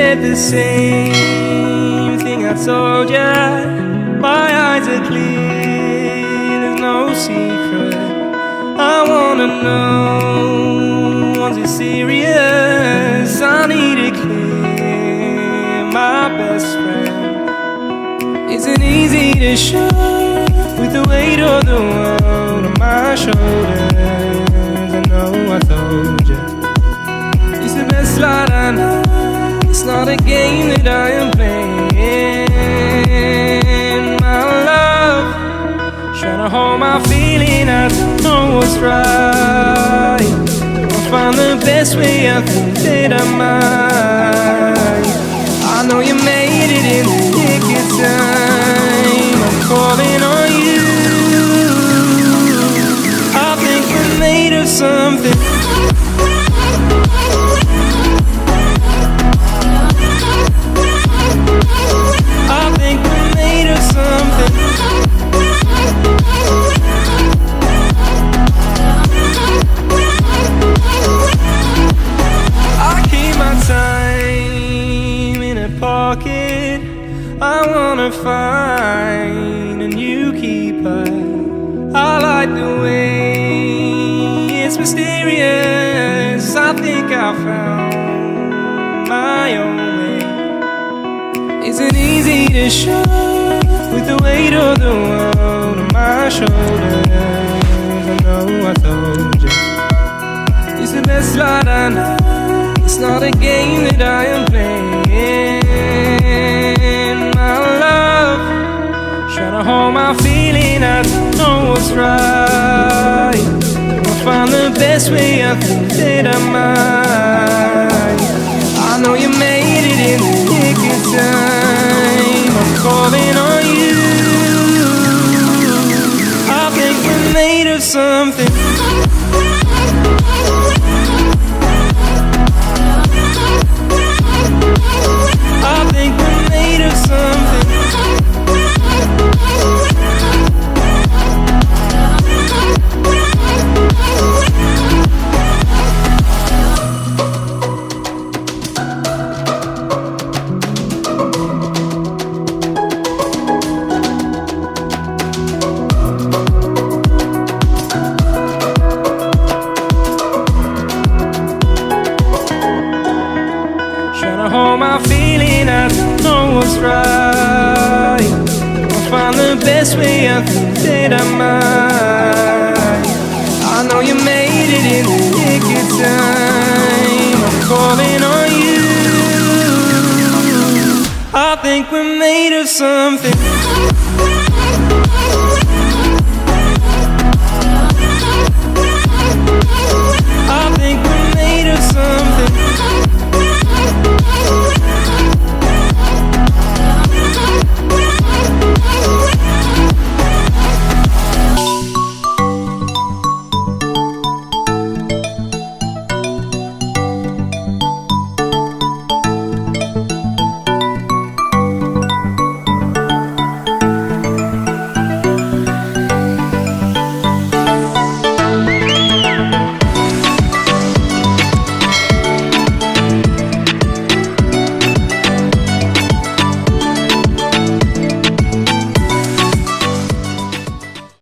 said the same thing I told ya. My eyes are clear, there's no secret. I wanna know, was it serious? I need it clear, my best friend. Isn't easy to show with the weight of the world on my shoulders. I know I told you, it's the best light I know. It's not a game that I am playing. My love, trying to hold my feeling, I don't know what's right. I'll find the best way, I think that I might. I know you made it in the nick of time. I'm calling on you. I think we're made of something. I think we're made of something. I keep my time in a pocket. I wanna find a new keeper. I like the way it's mysterious. I think I found my own way. Isn't easy to show with the weight of the world on my shoulders. I know I told you, it's the best light I know. It's not a game that I am playing. My love, trying to hold my feeling, I don't know what's right. I'll find the best way, I think that I might. I know you made it in the nick of time. I'm calling on you. I think we're made of something. I think we're made of something. Hold my feeling, I don't know what's right. I'll find the best way, I think that I might. I know you made it in the nick of time. I'm calling on you. I think we're made of something. I think we're made of something.